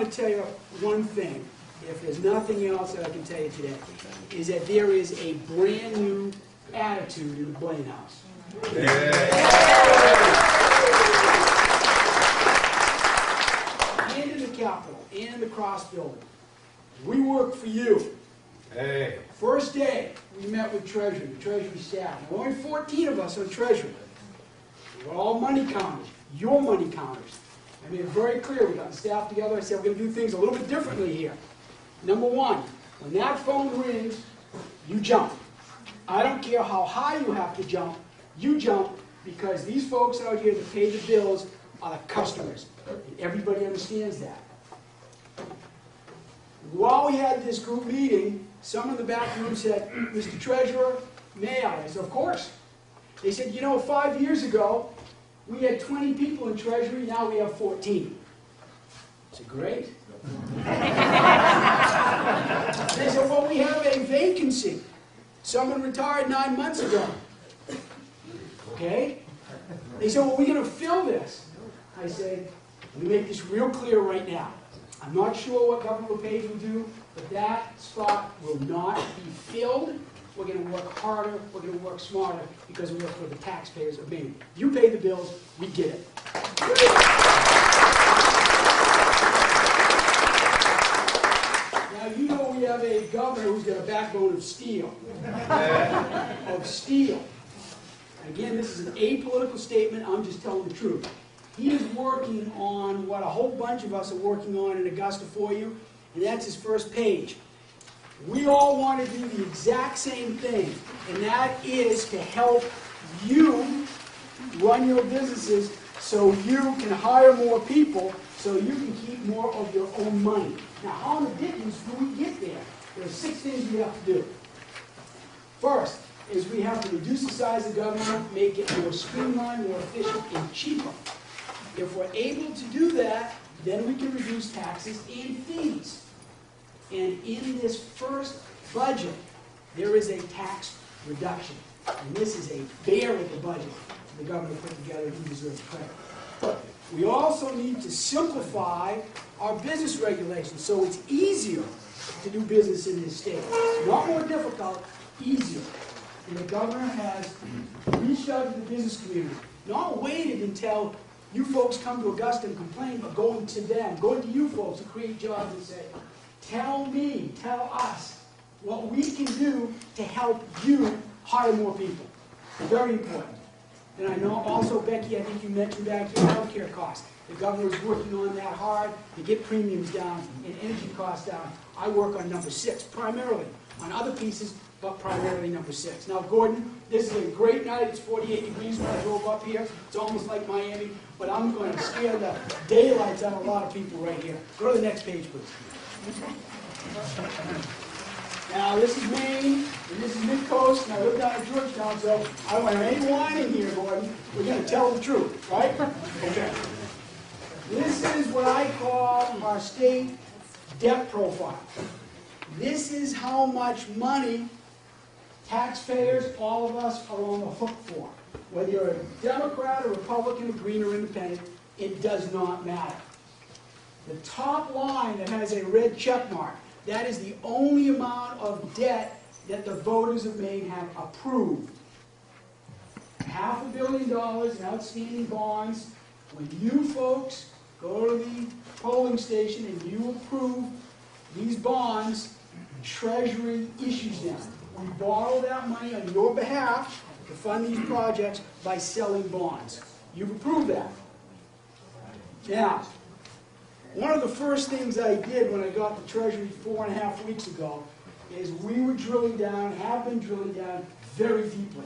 want to tell you one thing, if there's nothing else that I can tell you today, is that there is a brand new attitude in the Blaine House. And in the Capitol, and in the Cross Building. We work for you. Hey. First day, we met with Treasury, the Treasury staff. There were only 14 of us on Treasury. We're all money counters, your money counters. I made it very clear, we got the staff together, I said we're going to do things a little bit differently here. Number one, when that phone rings, you jump. I don't care how high you have to jump, you jump, because these folks out here that pay the bills are the customers. And everybody understands that. While we had this group meeting, someone in the back room said, Mr. Treasurer, may I? I said, of course. They said, you know, 5 years ago, we had 20 people in Treasury, now we have 14. I said, great. They said, well, we have a vacancy. Someone retired 9 months ago. Okay? They said, well, we're going to fill this. I said, let me make this real clear right now. I'm not sure what Governor LePage will do, but that spot will not be filled. We're going to work harder, we're going to work smarter, because we work for the taxpayers of Maine. You pay the bills, we get it. Now, you know we have a governor who's got a backbone of steel. Of steel. Again, this is an apolitical statement, I'm just telling the truth. He is working on what a whole bunch of us are working on in Augusta for you, and that's his first page. We all want to do the exact same thing, and that is to help you run your businesses so you can hire more people, so you can keep more of your own money. Now, how in the dickens do we get there? There are 6 things we have to do. First is we have to reduce the size of government, make it more streamlined, more efficient, and cheaper. If we're able to do that, then we can reduce taxes and fees. And in this first budget, there is a tax reduction. And this is a bear of the budget the governor put together, and he deserves credit. We also need to simplify our business regulations so it's easier to do business in this state. Not more difficult, easier. And the governor has reached out to the business community, not waited until you folks come to Augusta and complain, but going to them, going to you folks who create jobs and say, tell me, tell us what we can do to help you hire more people. Very important. And I know also, Becky, I think you mentioned back here health care costs. The governor is working on that hard to get premiums down and energy costs down. I work on number 6, primarily. On other pieces, but primarily number 6. Now, Gordon, this is a great night. It's 48 degrees when I drove up here. It's almost like Miami, but I'm going to scare the daylights out of a lot of people right here. Go to the next page, please. Now, this is Maine, and this is Mid-Coast, and I live down in Georgetown, so I don't have any wine in here, Gordon. We're going to tell the truth, right? Okay. This is what I call our state debt profile. This is how much money taxpayers, all of us, are on the hook for. Whether you're a Democrat, or Republican, or Green, or Independent, it does not matter. The top line that has a red check mark, that is the only amount of debt that the voters of Maine have approved. $500 million in outstanding bonds. When you folks go to the polling station and you approve these bonds, Treasury issues them. We borrow that money on your behalf to fund these projects by selling bonds. You've approved that. Now, one of the first things I did when I got the Treasury 4.5 weeks ago is we were drilling down, have been drilling down very deeply.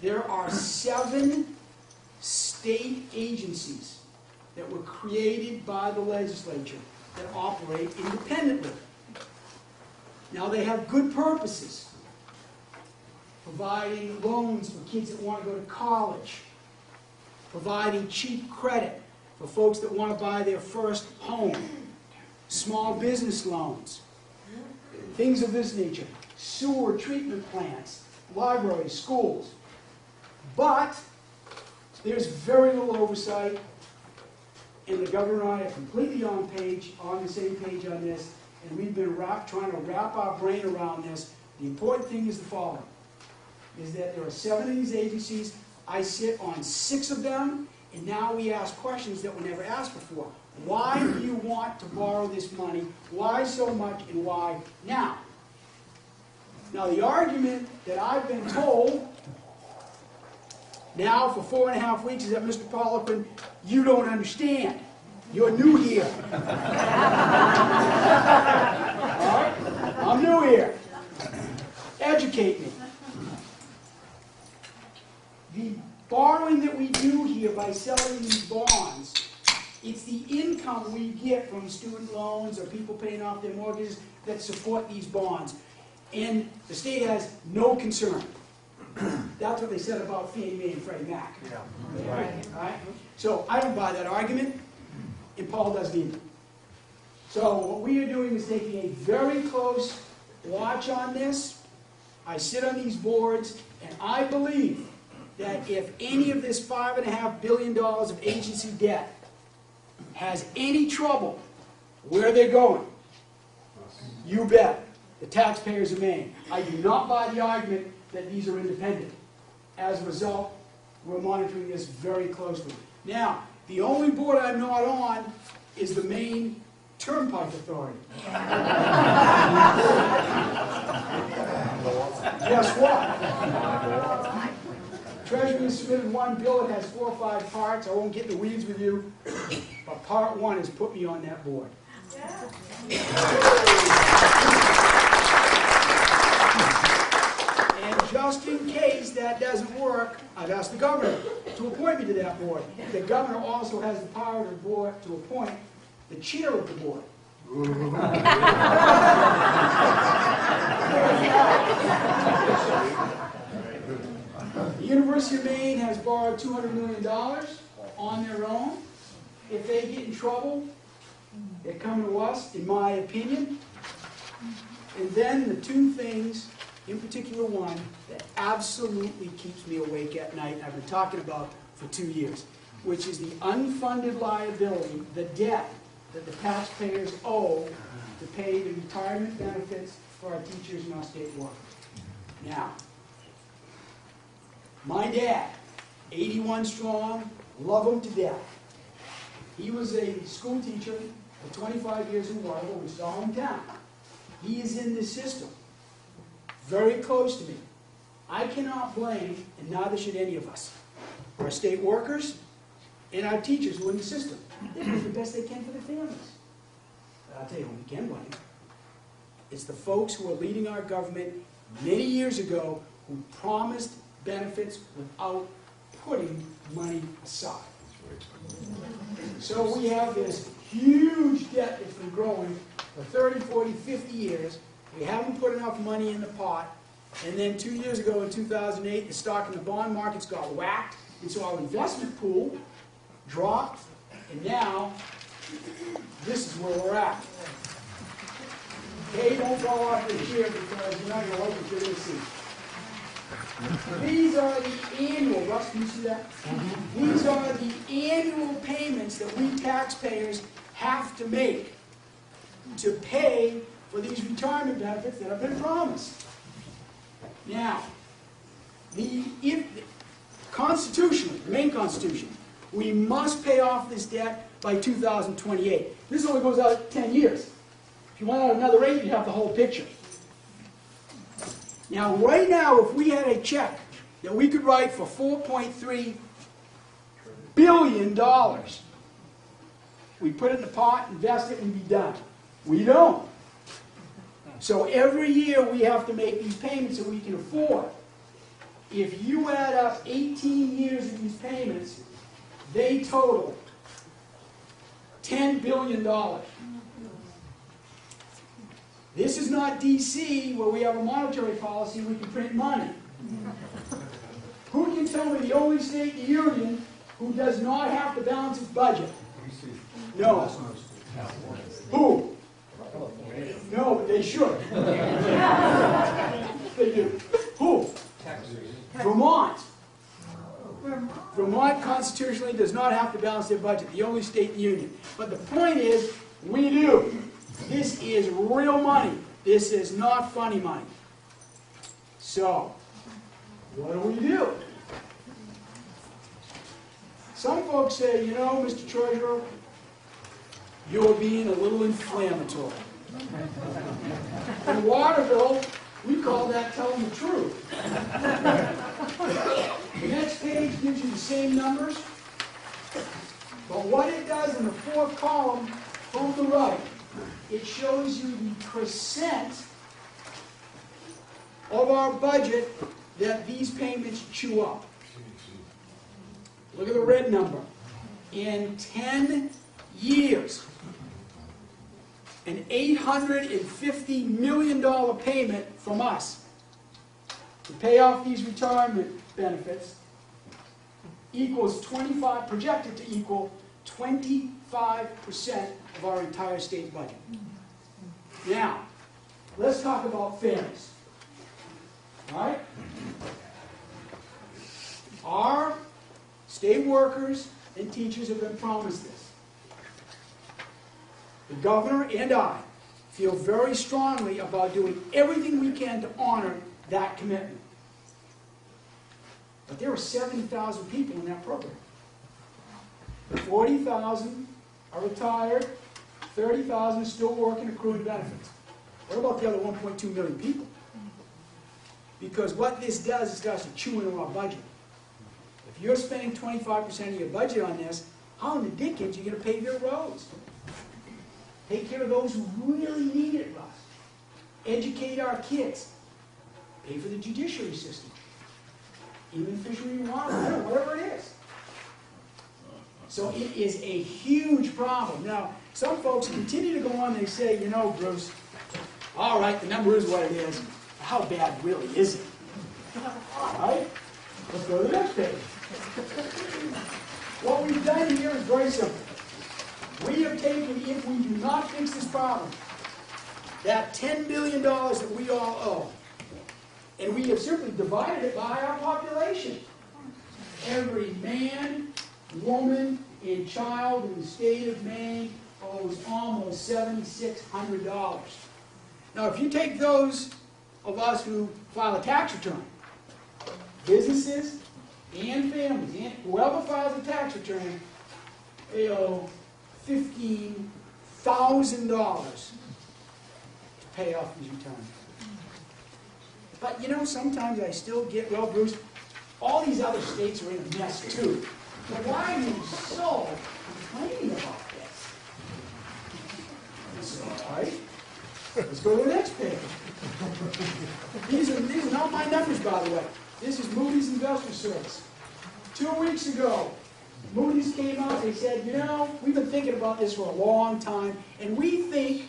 There are 7 state agencies that were created by the legislature that operate independently. Now, they have good purposes, providing loans for kids that want to go to college, providing cheap credit for folks that want to buy their first home, small business loans, things of this nature, sewer treatment plants, libraries, schools. But there's very little oversight and the governor and I are completely on the same page on this, and we've been trying to wrap our brain around this. The important thing is the following, is that there are 7 of these agencies. I sit on 6 of them, and now we ask questions that were never asked before. Why do you want to borrow this money? Why so much, and why now? Now, the argument that I've been told now for 4.5 weeks is that, Mr. Poliquin, you don't understand. You're new here. All right? I'm new here. Educate me. The borrowing that we do here by selling these bonds, it's the income we get from student loans or people paying off their mortgages that support these bonds. And the state has no concern. That's what they said about Fannie Mae and Freddie Mac. Yeah. Right. All right? So I don't buy that argument, and Paul doesn't either. So what we are doing is taking a very close watch on this. I sit on these boards, and I believe that if any of this $5.5 billion of agency debt has any trouble where they're going, you bet. The taxpayers of Maine. I do not buy the argument that these are independent. As a result, we're monitoring this very closely. Now, the only board I'm not on is the Maine Turnpike Authority. Guess what? Treasurer has submitted one bill. It has 4 or 5 parts. I won't get in the weeds with you, but part 1 has put me on that board. And just in case that doesn't work, I've asked the governor to appoint me to that board. The governor also has the power to appoint the chair of the board. The University of Maine has borrowed $200 million on their own. If they get in trouble, they come to us, in my opinion. And then the 2 things, in particular one, that absolutely keeps me awake at night, and I've been talking about for 2 years, which is the unfunded liability, the debt that the taxpayers owe to pay the retirement benefits for our teachers and our state workers. Now, my dad, 81 strong, love him to death. He was a school teacher for 25 years in Waterville. We saw him down. He is in this system, very close to me. I cannot blame, and neither should any of us, our state workers and our teachers who are in the system. They do the best they can for their families. But I'll tell you who we can blame. It's the folks who are leading our government many years ago who promised benefits without putting money aside. So we have this huge debt that's been growing for 30, 40, 50 years. We haven't put enough money in the pot. And then 2 years ago in 2008, the stock and the bond markets got whacked. And so our investment pool dropped. And now, this is where we're at. Okay, don't fall off the chair because you're not going to like what you're going to see. These are the annual, Russ, can you see that? These are the annual payments that we taxpayers have to make to pay for these retirement benefits that have been promised. Now, constitutionally, the Maine Constitution, we must pay off this debt by 2028. This only goes out 10 years. If you want out another 8, you have the whole picture. Now, right now, if we had a check that we could write for $4.3 billion, we put it in the pot, invest it, and be done. We don't. So every year we have to make these payments that we can afford. If you add up 18 years of these payments, they total $10 billion. This is not D.C. where we have a monetary policy we can print money. Who can tell me the only state in the union who does not have to balance its budget? No. Who? No, but they should. They do. Who? Vermont. Vermont constitutionally does not have to balance their budget, the only state in the union. But the point is, we do. This is real money. This is not funny money. So, what do? Some folks say, you know, Mr. Treasurer, you're being a little inflammatory. In Waterville, we call that telling the truth. The next page gives you the same numbers, but what it does in the fourth column from the right, it shows you the percent of our budget that these payments chew up. Look at the red number. In 10 years, an $850 million payment from us to pay off these retirement benefits equals projected to equal 25% of our entire state budget. Now, let's talk about fairness. All right? Our state workers and teachers have been promised this. The governor and I feel very strongly about doing everything we can to honor that commitment. But there are 70,000 people in that program. 40,000 are retired, 30,000 are still working accruing benefits. What about the other 1.2 million people? Because what this does is starts to chew into our budget. If you're spending 25% of your budget on this, how in the dickens are you going to pave your roads? Take care of those who really need it, Russ. Educate our kids. Pay for the judiciary system. Even fishery and water, whatever it is. So it is a huge problem. Now, some folks continue to go on, they say, you know, Bruce, all right, the number is what it is. How bad really is it? All right, let's go to the next page. What we've done here is very simple. We have taken, if we do not fix this problem, that $10 billion that we all owe, and we have simply divided it by our population. Every man, woman, and child in the state of Maine owes almost $7,600. Now, if you take those of us who file a tax return, businesses and families, and whoever files a tax return, they owe $15,000 to pay off these returns. But you know, sometimes I still get, well, Bruce, all these other states are in a mess too. But why are you so complaining about this? It's all right. Let's go to the next page. These are not my numbers, by the way. This is Moody's Investment Service. 2 weeks ago, Moody's came out, they said, you know, we've been thinking about this for a long time, and we think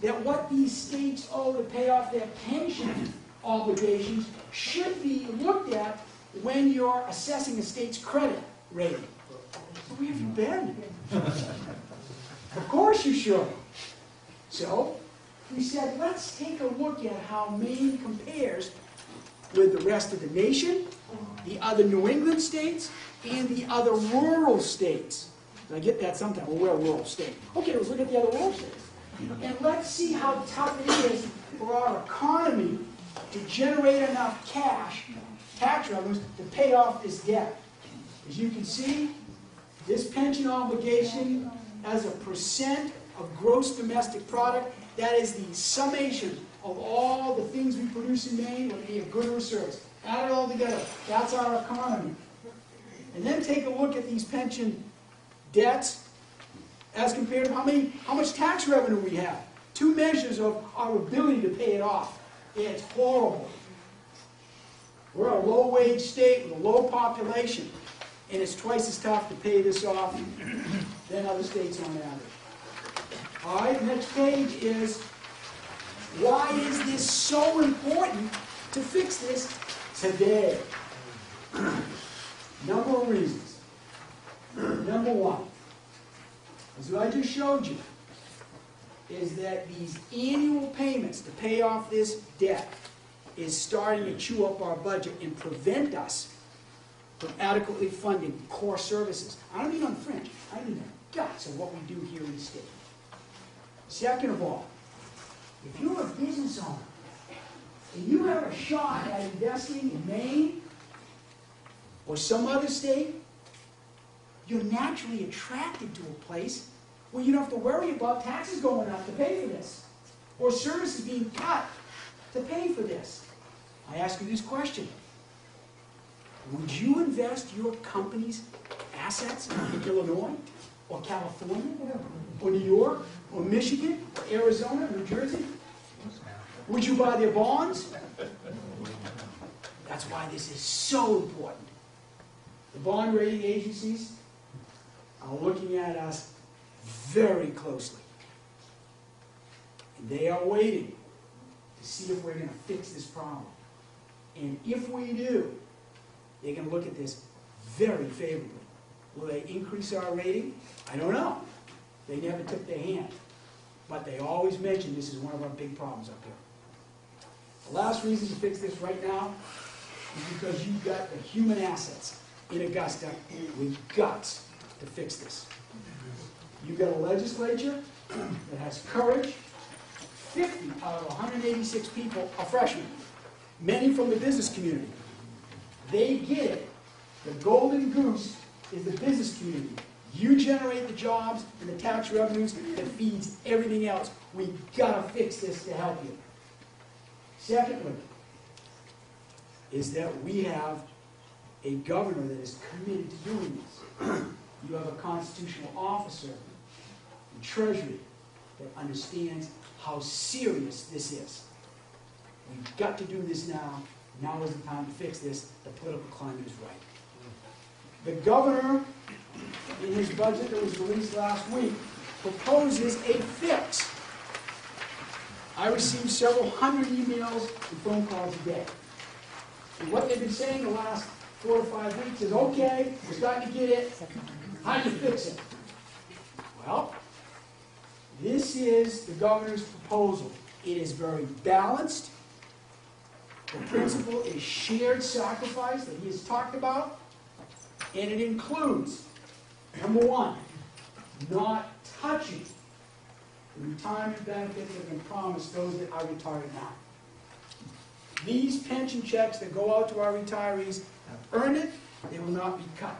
that what these states owe to pay off their pension obligations should be looked at when you're assessing a state's credit rating. So where have you been? Of course you should. So we said, let's take a look at how Maine compares with the rest of the nation, the other New England states, and the other rural states. I get that sometimes. Well, we're a rural state. Okay, let's look at the other rural states. And let's see how tough it is for our economy to generate enough cash, tax revenues, to pay off this debt. As you can see, this pension obligation as a percent of gross domestic product, that is the summation of all the things we produce in Maine, whether it be a good or a service. Add it all together. That's our economy. And then take a look at these pension debts as compared to how much tax revenue we have. Two measures of our ability to pay it off. It's horrible. We're a low-wage state with a low population, and it's twice as tough to pay this off than other states on average. All right, next page is, why is this so important to fix this today? Number of reasons. Number one, as I just showed you, is that these annual payments to pay off this debt is starting to chew up our budget and prevent us from adequately funding core services. I don't mean on the fringe. I mean the guts of what we do here in the state. Second of all, if you're a business owner and you have a shot at investing in Maine or some other state, you're naturally attracted to a place where you don't have to worry about taxes going up to pay for this, or services being cut to pay for this. I ask you this question. Would you invest your company's assets in Illinois, or California, or New York, or Michigan, or Arizona, or New Jersey? Would you buy their bonds? That's why this is so important. The bond rating agencies are looking at us very closely. And they are waiting to see if we're going to fix this problem. And if we do, they're going to look at this very favorably. Will they increase our rating? I don't know. They never took their hand. But they always mention this is one of our big problems up here. The last reason to fix this right now is because you've got the human assets in Augusta with guts to fix this. You've got a legislature that has courage. 50 out of 186 people are freshmen, many from the business community. They get it. The golden goose is the business community. You generate the jobs and the tax revenues that feeds everything else. We've got to fix this to help you. Secondly, is that we have a governor that is committed to doing this. You have a constitutional officer in Treasury that understands how serious this is. We've got to do this now. Now is the time to fix this. The political climate is right. The governor, in his budget that was released last week, proposes a fix. I received several hundred emails and phone calls a day. And what they've been saying the last 4 to 5 weeks is, okay, we're starting to get it. How do you fix it? Well, this is the governor's proposal. It is very balanced. The principle is shared sacrifice that he has talked about. And it includes, number one, not touching the retirement benefits that have been promised those that are retired now. These pension checks that go out to our retirees have earned it. They will not be cut.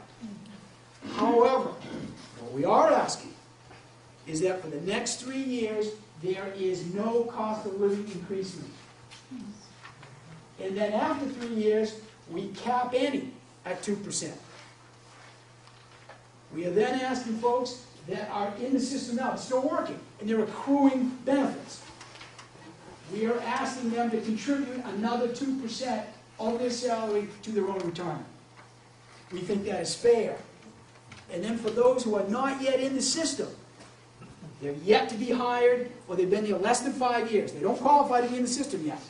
However, what we are asking is that for the next 3 years, there is no cost of living increasement. And then after 3 years, we cap any at 2%. We are then asking folks that are in the system now, still working, and they're accruing benefits. We are asking them to contribute another 2% of their salary to their own retirement. We think that is fair. And then for those who are not yet in the system, they're yet to be hired, or they've been there less than 5 years. They don't qualify to be in the system yet.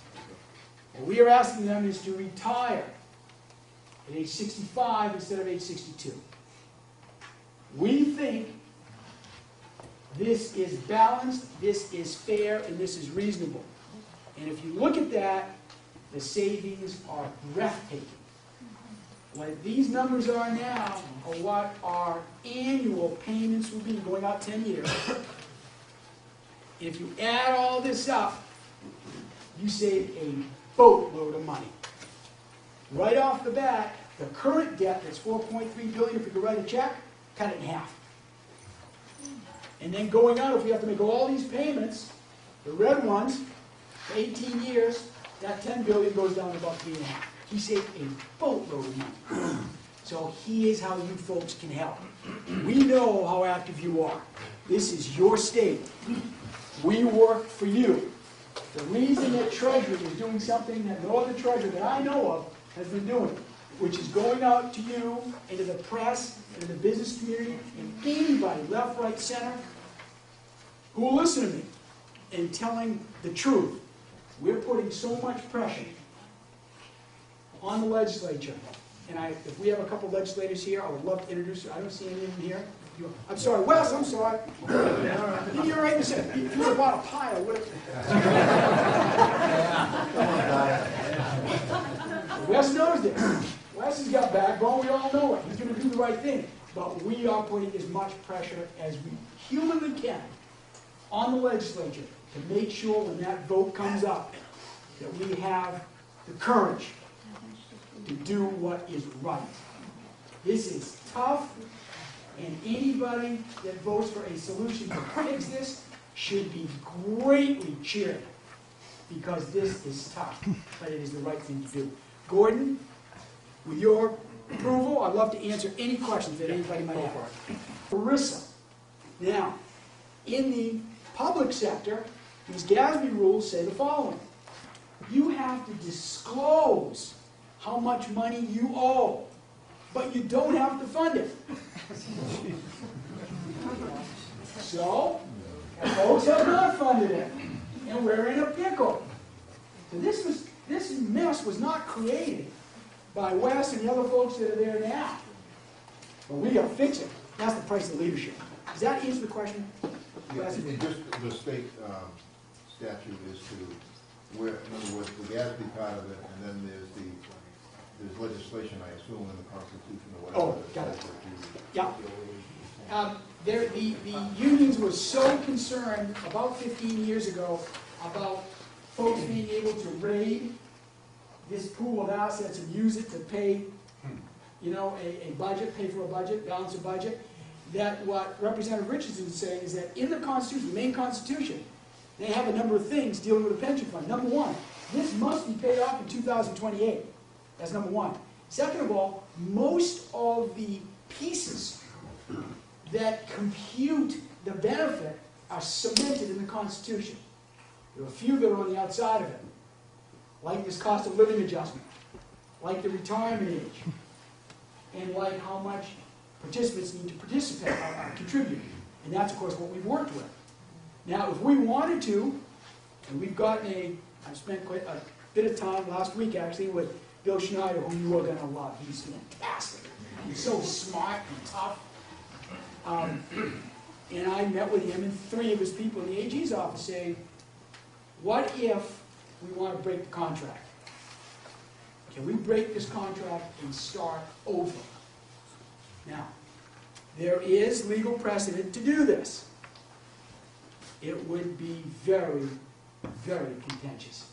What we are asking them is to retire at age 65 instead of age 62. We think this is balanced, this is fair, and this is reasonable. And if you look at that, the savings are breathtaking. What these numbers are now are what our annual payments will be going out 10 years. If you add all this up, you save a boatload of money. Right off the bat, the current debt that's $4.3 billion, if we could write a check, cut it in half. And then going out, if we have to make all these payments, the red ones, for 18 years, that $10 billion goes down to about 3.5. He saved a boatload of money. So here's how you folks can help. We know how active you are. This is your state. We work for you. The reason that Treasury is doing something that no other treasurer that I know of has been doing, which is going out to you and to the press and to the business community and anybody, left, right, center, who will listen to me and telling the truth. We're putting so much pressure on the legislature. And if we have a couple of legislators here, I would love to introduce you. I don't see any of them here. I'm sorry, Wes, I'm sorry. You're right. If you would have bought a pie, I would have. Wes knows this. Wes has got backbone, we all know it. He's going to do the right thing. But we are putting as much pressure as we humanly can on the legislature to make sure when that vote comes up that we have the courage to do what is right. This is tough, and anybody that votes for a solution to fix this should be greatly cheered, because this is tough, but it is the right thing to do. Gordon, with your approval, I'd love to answer any questions that anybody might have. Marissa, now, in the public sector, these GASB rules say the following. You have to disclose how much money you owe, but you don't have to fund it. So, folks have not funded it, and we're in a pickle. So this mess was not created by Wes and the other folks that are there now. But we got to fix it. That's the price of leadership. Does that answer the question? Yeah, and just the state statute is to, where, in other words, the GASB part of it, and then there's legislation, I assume, in the Constitution or whatever. Oh, got it. Yeah. The unions were so concerned about 15 years ago about folks being able to raid this pool of assets and use it to pay, a budget, pay for a budget, balance a budget, that what Representative Richardson is saying is that in the Constitution, the Maine Constitution, they have a number of things dealing with a pension fund. Number one, this must be paid off in 2028. That's number one. Second of all, most of the pieces that compute the benefit are cemented in the Constitution. There are a few that are on the outside of it, like this cost of living adjustment, like the retirement age, and like how much participants need to participate, contribute. And that's, of course, what we've worked with. Now, if we wanted to, and we've gotten I spent quite a bit of time last week, actually, with Bill Schneider, who you are going to love. He's fantastic. He's so smart and tough. And I met with him and three of his people in the AG's office saying, what if we want to break the contract? Can we break this contract and start over? Now, there is legal precedent to do this. It would be very, very contentious.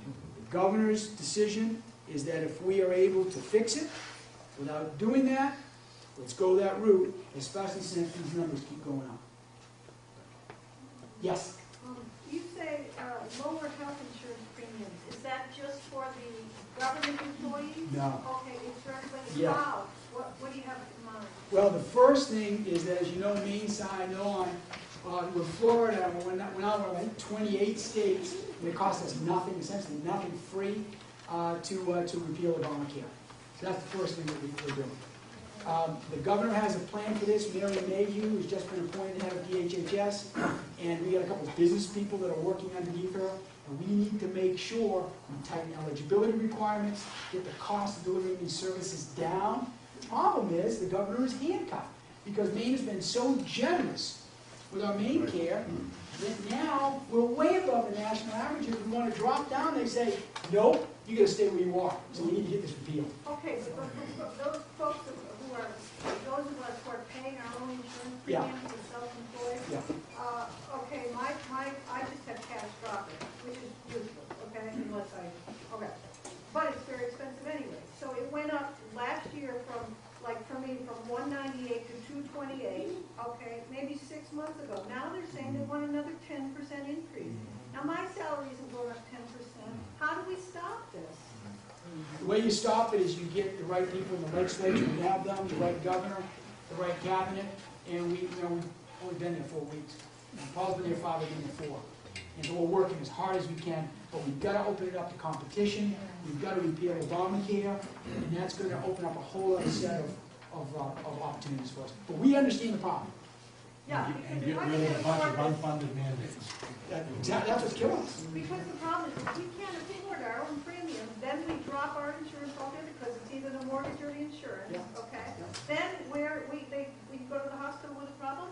The governor's decision is that if we are able to fix it without doing that, let's go that route, especially since these numbers keep going up. Yes? You say lower health insurance premiums. Is that just for the government employees? No. Okay, it's for everybody. Yeah. Wow. What do you have in mind? Well, the first thing is that, as you know, Maine side, with Florida, when I went, I think 28 states, and it cost us nothing, essentially nothing free, to repeal Obamacare. So that's the first thing that we're doing. The governor has a plan for this. Mary Mayhew has just been appointed head of DHHS, and we got a couple of business people that are working underneath her, and we need to make sure we tighten eligibility requirements, get the cost of delivering these services down. The problem is the governor is handcuffed, because Maine has been so generous with our Maine care that now we're way above the national average. If we want to drop down, they say, nope, you got to stay where you are. So we need to get this repealed. Okay, so those folks who are, those of us who are paying our own insurance premiums as self-employed, okay, I just have catastrophic, which is useless, okay, unless okay. But it's very expensive anyway. So it went up last year from, like for me, from 198 to 228, okay, maybe 6 months ago. Now they're saying they want another 10% increase. Now my salary isn't going up 10%. How do we stop this? The way you stop it is you get the right people in the legislature, we have them, the right governor, the right cabinet, and we've only been there 4 weeks. And Paul's been there 5 years before. And so we're working as hard as we can, but we've got to open it up to competition, we've got to repeal Obamacare, and that's going to open up a whole other set of opportunities for us. But we understand the problem. Yeah, And get rid of a bunch of unfunded mandates. That's what's killing us. because the problem is, if we can't afford our own premium, then we drop our insurance altogether because it's either the mortgage or the insurance, okay? Then where we go to the hospital with a problem,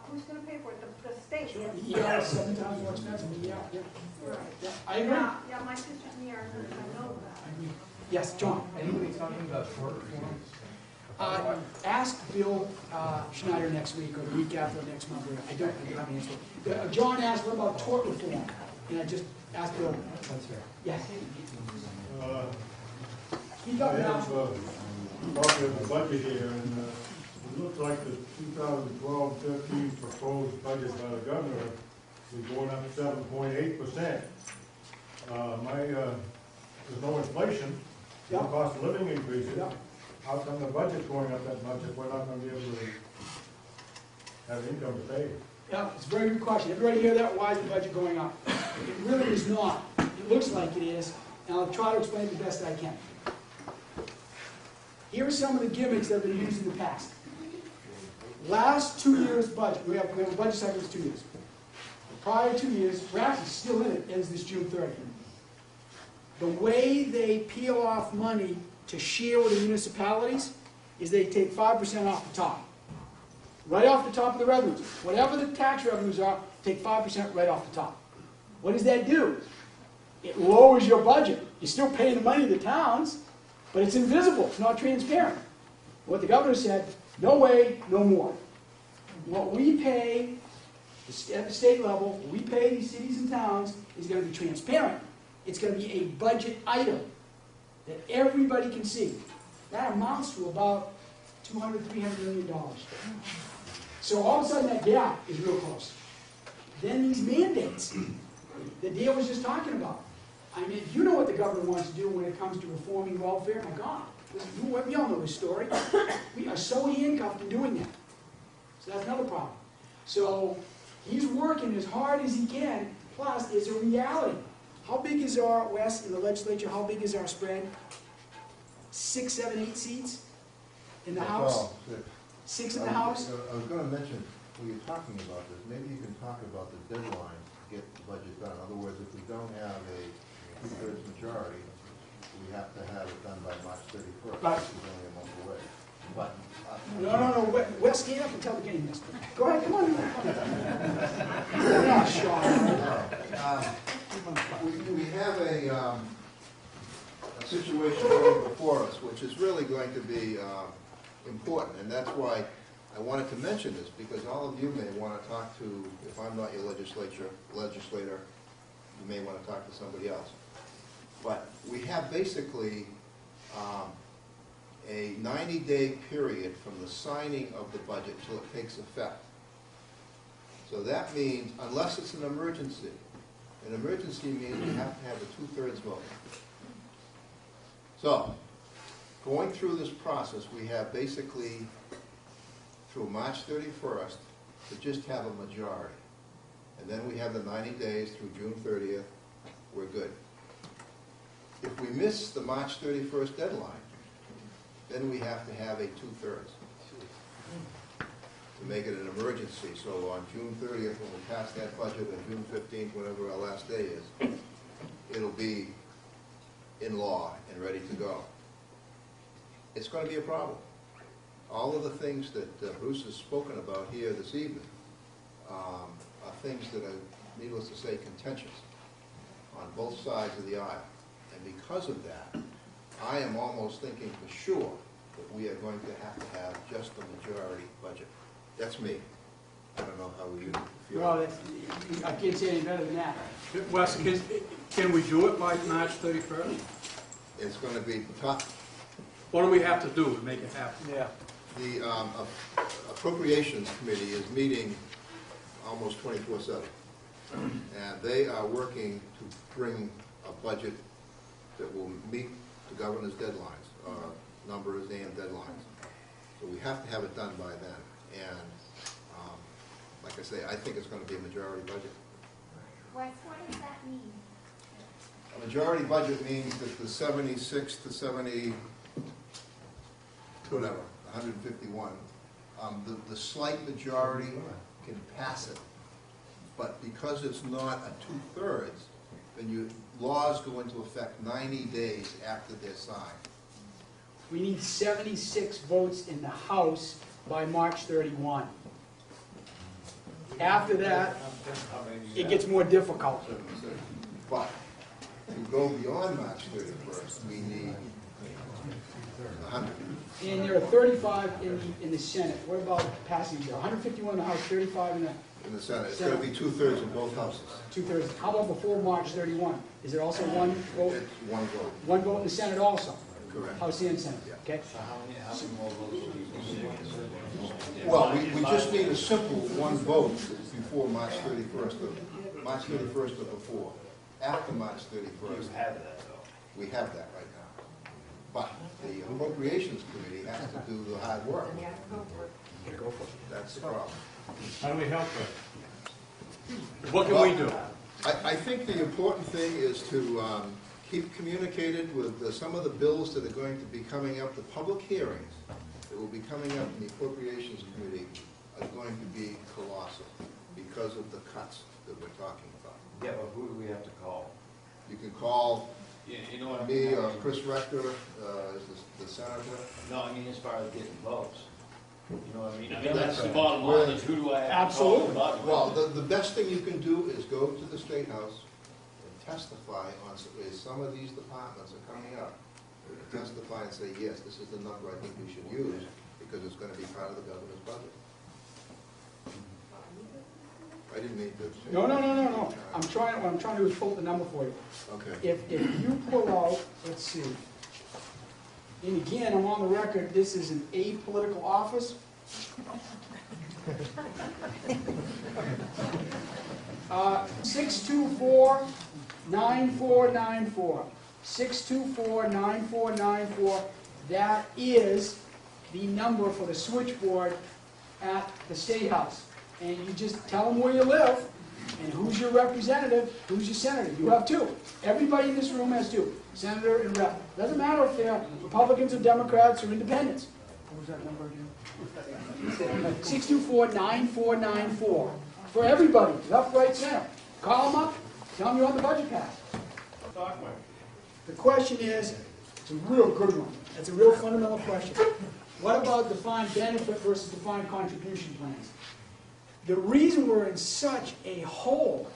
who's going to pay for it? The state. Sure, the ER is 7 times more expensive than the ER. Right. Yeah, I agree. Yeah, my sister's in the ER, I know that. I agree. Yes, John. Anybody talking about tort reform? Ask Bill Schneider next week or the week after next month. I don't have an answer. John asked, what about tort reform? And I just asked Bill. That's fair. Yes. I have a copy of the budget here, and it looks like the 2012-13 proposed budget by the governor is going up 7.8%. There's no inflation, no Yeah. cost of living increases. Yeah. How come the budget's going up that much if we're not gonna be able to have income to pay? Yeah, it's a very good question. Everybody hear that? Why is the budget going up? It really is not. It looks like it is, and I'll try to explain it the best I can. Here are some of the gimmicks that have been used in the past. Last 2 years' budget, we have a budget cycle that's 2 years. The prior 2 years, we're actually still in it, ends this June 30th. The way they peel off money to share with the municipalities is they take 5% off the top. Right off the top of the revenues. Whatever the tax revenues are, take 5% right off the top. What does that do? It lowers your budget. You're still paying the money to the towns, but it's invisible, it's not transparent. What the governor said, no way, no more. What we pay at the state level, what we pay these cities and towns, is going to be transparent. It's going to be a budget item that everybody can see. That amounts to about $200, $300 million. So all of a sudden that gap is real close. Then these mandates that Dale was just talking about. I mean, you know what the governor wants to do when it comes to reforming welfare. My God, we all know this story. We are so handcuffed in doing that. So that's another problem. So he's working as hard as he can. Plus, there's a reality. How big is our West in the legislature? How big is our spread? 6, 7, 8 seats in the House. Well, 6 in the House. I was going to mention, when you're talking about this, maybe you can talk about the deadline to get the budget done. In other words, if we don't have a two-thirds majority, we have to have it done by March 31st, Right. which is only a month away. But No. Wes, stand up and tell the game this. Go ahead, come on. Yeah, Sean. we have a situation going before us, which is really going to be important, and that's why I wanted to mention this, because all of you may want to talk to, if I'm not your legislator, you may want to talk to somebody else. But we have basically a 90-day period from the signing of the budget till it takes effect. So that means, unless it's an emergency means we have to have a two-thirds vote. So, going through this process, we have basically through March 31st to just have a majority. And then we have the 90 days through June 30th, we're good. If we miss the March 31st deadline, then we have to have a two-thirds to make it an emergency. So on June 30th, when we pass that budget, and June 15th, whenever our last day is, it'll be in law and ready to go. It's going to be a problem. All of the things that Bruce has spoken about here this evening are things that are, needless to say, contentious on both sides of the aisle. And because of that, I am almost thinking for sure that we are going to have just a majority budget. That's me. I don't know how you feel. Well, I can't say any better than that. Wes, can we do it by March 31st? It's going to be tough. What do we have to do to make it happen? Yeah. The Appropriations Committee is meeting almost 24/7. And they are working to bring a budget that will meet the governor's deadlines, numbers and deadlines. So we have to have it done by then. And like I say, I think it's going to be a majority budget. Wes, what does that mean? A majority budget means that the 76 to 70, whatever, 151, the slight majority can pass it. But because it's not a two-thirds, then laws go into effect 90 days after they're signed. We need 76 votes in the House by March 31. After that, it gets more difficult. But to go beyond March 31st, we need 100. And there are 35 in the Senate. What about passing there? 151 in the House, 35 in the In the Senate, it's going to be 2/3 in both houses. 2/3. How about before March 31? Is there also one vote? It's one vote, One vote in the Senate also? correct. House and Senate, Yeah. okay? So how many more votes do you need? Well, we just need a simple one vote before March 31st, March 31st or before. After March 31st, You have that, though. we have that right now. But the Appropriations Committee has to do the hard work. That's the problem. How do we help her? What can we do? I think the important thing is to keep communicated with some of the bills that are going to be coming up. The public hearings that will be coming up in the Appropriations Committee are going to be colossal because of the cuts that we're talking about. Yeah, but who do we have to call? You can call You know what I me mean? or Chris Rector, is the senator. No, I mean as far as getting votes. You know what I mean? I mean, that's the bottom line, Well, is who do I have to Absolutely. call? Well, the best thing you can do is go to the State House and testify on, some of these departments are coming up. Testify and say, yes, this is the number I think we should use, because it's going to be part of the governor's budget. I didn't mean to. No. What I'm trying to do is pull up the number for you. Okay. If you pull out, let's see, and again, I'm on the record, this is an apolitical office. 624-9494. 624-9494. That is the number for the switchboard at the State House. And you just tell them where you live, and who's your representative, who's your senator. You have two. Everybody in this room has two, senator and rep. Doesn't matter if they're Republicans or Democrats or independents. What was that number again? 624-9494. For everybody, left, right, center. Call them up, tell them you're on the budget pass. The question is, it's a real good one. It's a real fundamental question. What about defined benefit versus defined contribution plans? The reason we're in such a hole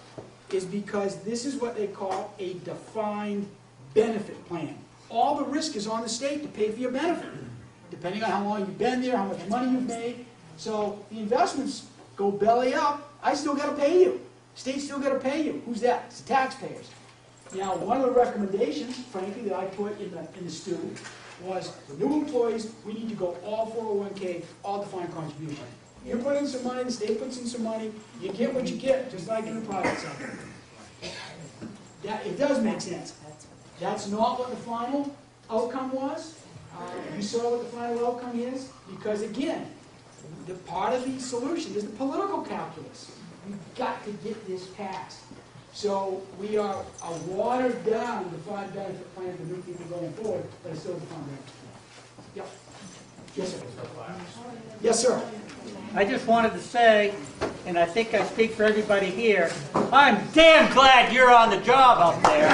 is because this is what they call a defined benefit plan. All the risk is on the state to pay for your benefit, depending on how long you've been there, how much money you've made. So the investments go belly up. I still got to pay you. State's still got to pay you. Who's that? It's the taxpayers. Now, one of the recommendations, frankly, that I put in the stew was for new employees, we need to go all 401k, all defined contribution. You put in some money, the state puts in some money, you get what you get, just like in the private sector. It does make sense. That's not what the final outcome was. You saw what the final outcome is, because again, the part of the solution is the political calculus. We've got to get this passed. So we are a watered down defined benefit plan for new people going forward, but it's still a defined benefit plan. Yep. Yes, sir. Yes, sir. I just wanted to say, and I think I speak for everybody here, I'm damn glad you're on the job out there.